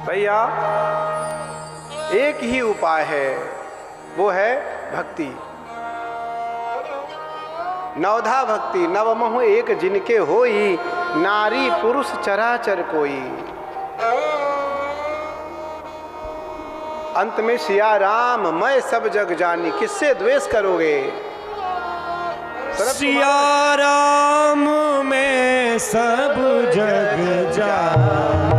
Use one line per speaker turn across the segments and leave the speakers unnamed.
भैया एक ही उपाय है, वो है भक्ति। नवधा भक्ति नवमहु एक जिनके होई, नारी पुरुष चराचर कोई। अंत में सिया राम मैं सब जग जानी, किससे द्वेष करोगे?
सिया राम मैं सब जग जानी,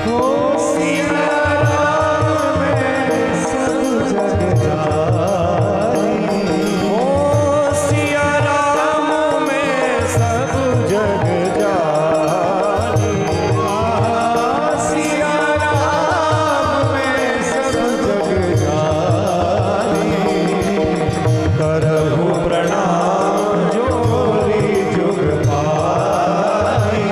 हो सिया राम मैं सब जग जानी, हो सिया राम मैं सब जग जानी, सिया राम मैं सब जग जानी, करहु प्रणाम जोरी जुग पाई,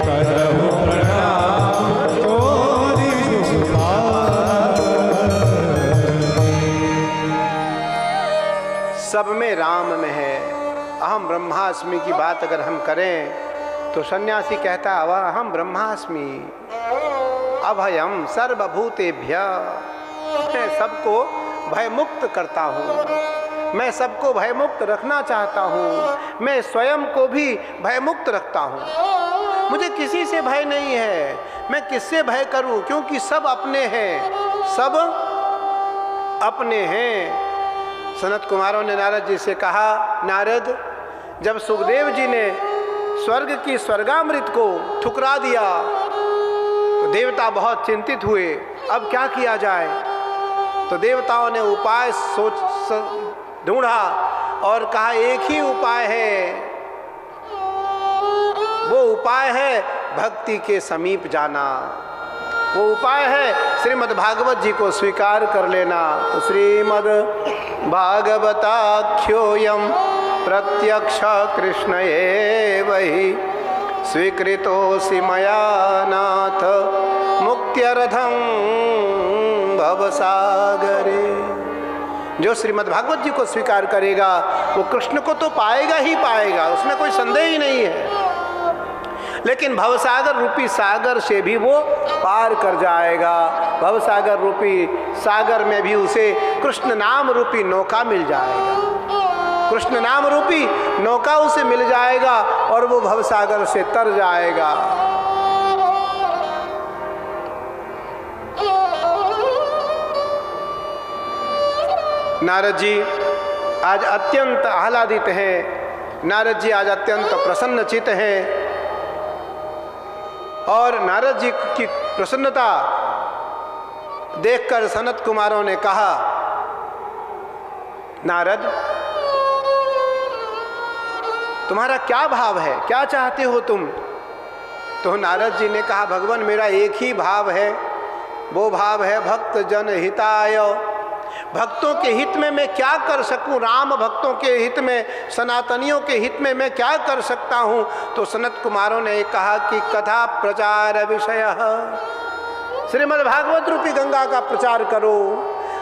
करहु प्रणाम जोरी जुग पाई।
सब में राम में है। अहम ब्रह्मास्मि की बात अगर हम करें तो सन्यासी कहता है अहम ब्रह्मास्मि अभयम सर्वभूतेभ्य। मैं सबको भयमुक्त करता हूँ, मैं सबको भयमुक्त रखना चाहता हूँ, मैं स्वयं को भी भयमुक्त रखता हूँ। मुझे किसी से भय नहीं है, मैं किससे भय करूँ, क्योंकि सब अपने हैं, सब अपने हैं। सनत कुमारों ने नारद जी से कहा, नारद जब सुखदेव जी ने स्वर्ग की स्वर्गामृत को ठुकरा दिया तो देवता बहुत चिंतित हुए, अब क्या किया जाए? तो देवताओं ने उपाय ढूंढा और कहा एक ही उपाय है, वो उपाय है भक्ति के समीप जाना, वो उपाय है श्रीमद् भागवत जी को स्वीकार कर लेना। तो श्रीमद् भागवताख्योऽयं प्रत्यक्ष कृष्ण एव हि स्वीकृतोऽसि मया नाथ मुक्त्यर्थं भवसागरे। जो श्रीमद् भागवत जी को स्वीकार करेगा वो कृष्ण को तो पाएगा ही पाएगा, उसमें कोई संदेह ही नहीं है, लेकिन भवसागर रूपी सागर से भी वो पार कर जाएगा। भवसागर रूपी सागर में भी उसे कृष्ण नाम रूपी नौका मिल जाएगा, कृष्ण नाम रूपी नौका उसे मिल जाएगा और वो भवसागर से तर जाएगा। नारद जी आज अत्यंत आह्लादित हैं, नारद जी आज अत्यंत प्रसन्नचित हैं और नारद जी की प्रसन्नता देखकर सनत कुमारों ने कहा, नारद तुम्हारा क्या भाव है, क्या चाहते हो तुम? तो नारद जी ने कहा, भगवान मेरा एक ही भाव है, वो भाव है भक्त जन हिताय। भक्तों के हित में मैं क्या कर सकूं? राम भक्तों के हित में, सनातनियों के हित में मैं क्या कर सकता हूं? तो सनत कुमारों ने कहा कि कथा प्रचार विषय, श्रीमद् भागवत रूपी गंगा का प्रचार करो,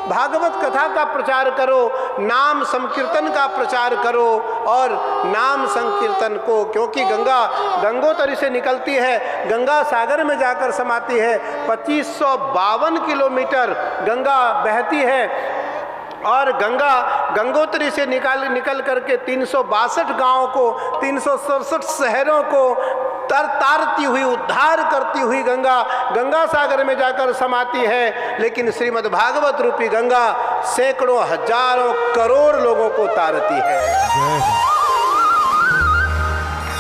भागवत कथा का प्रचार करो, नाम संकीर्तन का प्रचार करो। और नाम संकीर्तन को, क्योंकि गंगा गंगोत्री से निकलती है, गंगा सागर में जाकर समाती है, 2552 किलोमीटर गंगा बहती है और गंगा गंगोत्री से निकल करके 362 गांवों को, 367 शहरों को तारती हुई, उद्धार करती हुई गंगा गंगा सागर में जाकर समाती है। लेकिन श्रीमद् भागवत रूपी गंगा सैकड़ों हजारों करोड़ लोगों को तारती है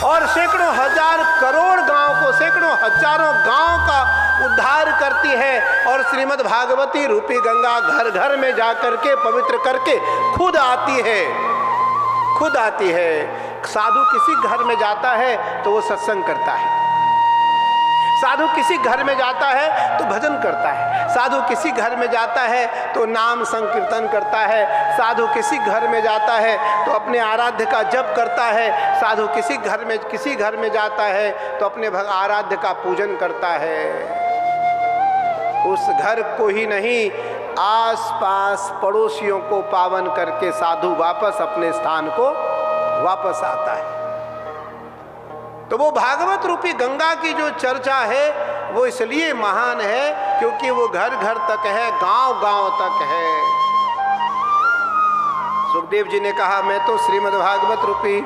और सैकड़ों हजार करोड़ गांव को, सैकड़ों हजारों गांव का उद्धार करती है। और श्रीमद् भागवती रूपी गंगा घर घर में जाकर के पवित्र करके खुद आती है, खुद आती है। साधु किसी घर में जाता है तो वो सत्संग करता है, साधु किसी घर में जाता है तो भजन करता है, साधु किसी घर में जाता है तो नाम संकीर्तन करता है, साधु किसी घर में जाता है तो अपने आराध्य का जप करता है, साधु किसी घर में जाता है तो अपने आराध्य का पूजन करता है। उस घर को ही नहीं, आसपास पड़ोसियों को पावन करके साधु वापस अपने स्थान को वापस आता है। तो वो भागवत रूपी गंगा की जो चर्चा है वो इसलिए महान है क्योंकि वो घर घर तक है, गांव गांव तक है। सुखदेव जी ने कहा मैं तो श्रीमद् भागवत रूपी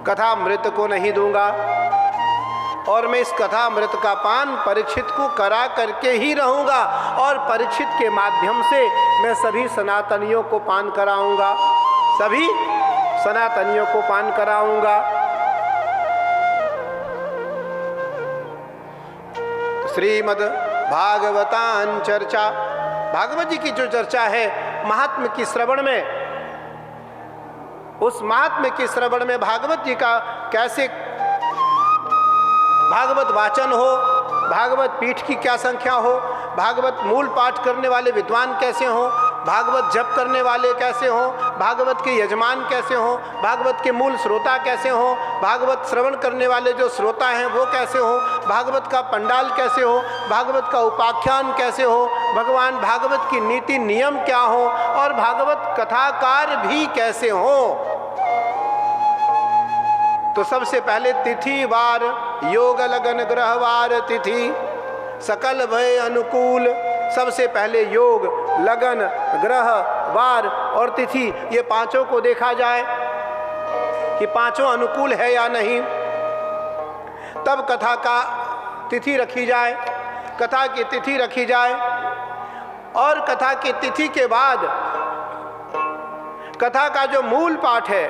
कथा अमृत को नहीं दूंगा और मैं इस कथा अमृत का पान परीक्षित को करा करके ही रहूंगा और परीक्षित के माध्यम से मैं सभी सनातनियों को पान कराऊंगा, सभी सनातनियों को पान कराऊंगा। श्रीमद् भागवतान चर्चा, भागवत जी की जो चर्चा है महात्म्य की श्रवण में, उस महात्म्य के श्रवण में भागवत जी का कैसे भागवत वाचन हो, भागवत पीठ की क्या संख्या हो, भागवत मूल पाठ करने वाले विद्वान कैसे हों, भागवत जप करने वाले कैसे हों, भागवत के यजमान कैसे हों, भागवत के मूल श्रोता कैसे हों, भागवत श्रवण करने वाले जो श्रोता हैं वो कैसे हों, भागवत का पंडाल कैसे हो, भागवत का उपाख्यान कैसे हो, भगवान भागवत की नीति नियम क्या हो और भागवत कथाकार भी कैसे हों। तो सबसे पहले तिथि वार, योग लगन ग्रह वार तिथि सकल भय अनुकूल। सबसे पहले योग, लगन, ग्रह, वार और तिथि, ये पांचों को देखा जाए कि पांचों अनुकूल है या नहीं, तब कथा का तिथि रखी जाए, कथा की तिथि रखी जाए। और कथा की तिथि के बाद कथा का जो मूल पाठ है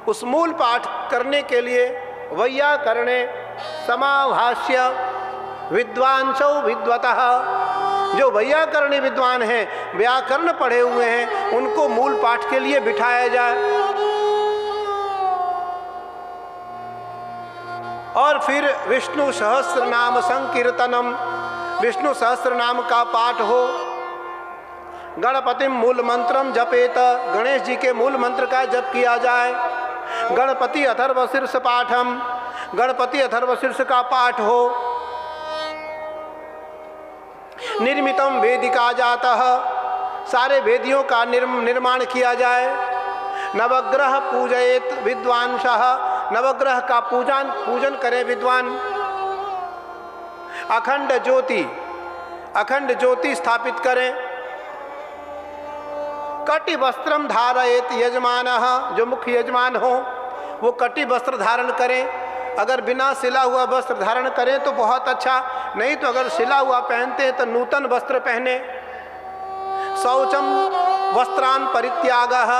उस मूल पाठ करने के लिए वैयाकरणे समाभाष्य विद्वांसो विद्वतः, जो वैयाकरणी विद्वान हैं, व्याकरण पढ़े हुए हैं, उनको मूल पाठ के लिए बिठाया जाए। और फिर विष्णु सहस्त्र नाम संकीर्तनम, विष्णु सहस्त्र नाम का पाठ हो। गणपतिम मूल मंत्रम जपेत, गणेश जी के मूल मंत्र का जप किया जाए। गणपति अथर्वशीर्ष पाठम, गणपति अथर्वशीर्ष का पाठ हो। निर्मितम वेदिका जातः, सारे वेदियों का निर्माण किया जाए। नवग्रह पूजयेत विद्वांसः, नवग्रह का पूजन करें विद्वान। अखंड ज्योति, अखंड ज्योति स्थापित करें। कटि वस्त्रम धारयेत यजमानः, जो मुख्य यजमान हो वो कटि वस्त्र धारण करें। अगर बिना सिला हुआ वस्त्र धारण करें तो बहुत अच्छा, नहीं तो अगर सिला हुआ पहनते हैं तो नूतन वस्त्र पहने। शौचम वस्त्रान परित्यागः,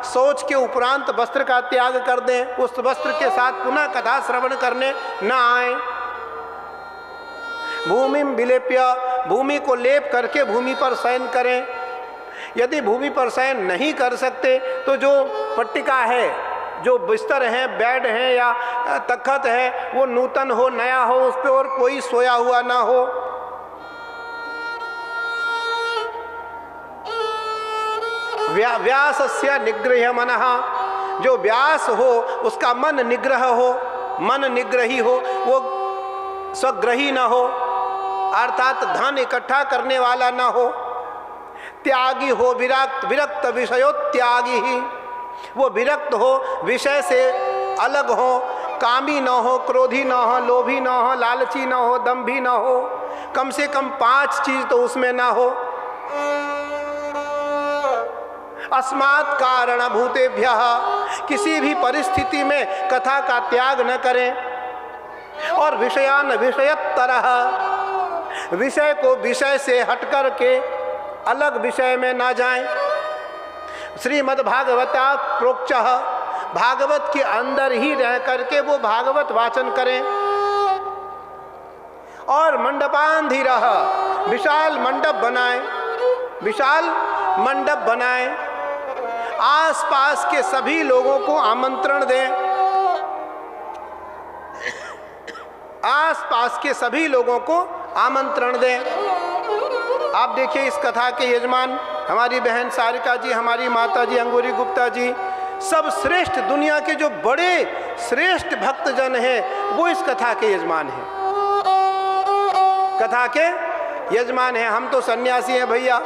शौच के उपरांत वस्त्र का त्याग कर दें, उस वस्त्र के साथ पुनः कथा श्रवण करने न आए। भूमिम विलेप्य, भूमि को लेप करके भूमि पर शयन करें। यदि भूमि पर शयन नहीं कर सकते तो जो पट्टिका है, जो बिस्तर है, बेड है या तख्त है, वो नूतन हो, नया हो, उस पर और कोई सोया हुआ ना हो। व्यासस्य निग्रह मनः, जो व्यास हो उसका मन निग्रह हो, मन निग्रही हो, वो स्वग्रही न हो, अर्थात धन इकट्ठा करने वाला न हो। त्यागी हो, विरक्त विषयोत्यागी ही, वो विरक्त हो, विषय से अलग हो, कामी न हो, क्रोधी न हो, लोभी न हो, लालची न हो, दंभी न हो, कम से कम 5 चीज तो उसमें ना हो। अस्मात् कारण भूतेभ्यः, किसी भी परिस्थिति में कथा का त्याग न करें। और विषयान विषयत्तरः, विषय को विषय से हटकर के अलग विषय में ना जाएं। श्रीमद् भागवता प्रोक्तः, भागवत के अंदर ही रह करके वो भागवत वाचन करें। और मंडपान्धिरः, विशाल मंडप बनाएं, विशाल मंडप बनाएं। आसपास के सभी लोगों को आमंत्रण दें, आसपास के सभी लोगों को आमंत्रण दें। आप देखिए इस कथा के यजमान हमारी बहन सारिका जी, हमारी माता जी अंगूरी गुप्ता जी, सब श्रेष्ठ, दुनिया के जो बड़े श्रेष्ठ भक्तजन हैं वो इस कथा के यजमान हैं, कथा के यजमान हैं। हम तो सन्यासी हैं भैया।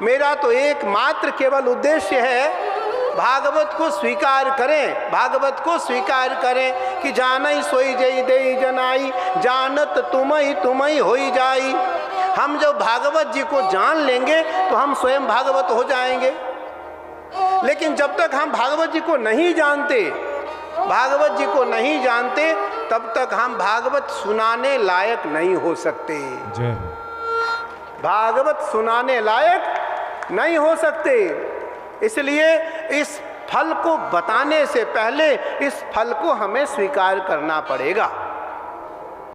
मेरा तो एकमात्र केवल उद्देश्य है भागवत को स्वीकार करें, भागवत को स्वीकार करें कि जानई सोई जई देई जनाई, जानत तुमई होई जाई। हम जब भागवत जी को जान लेंगे तो हम स्वयं भागवत हो जाएंगे। लेकिन जब तक हम भागवत जी को नहीं जानते, भागवत जी को नहीं जानते, तब तक हम भागवत सुनाने लायक नहीं हो सकते।
जय
भागवत सुनाने लायक नहीं हो सकते। इसलिए इस फल को बताने से पहले इस फल को हमें स्वीकार करना पड़ेगा।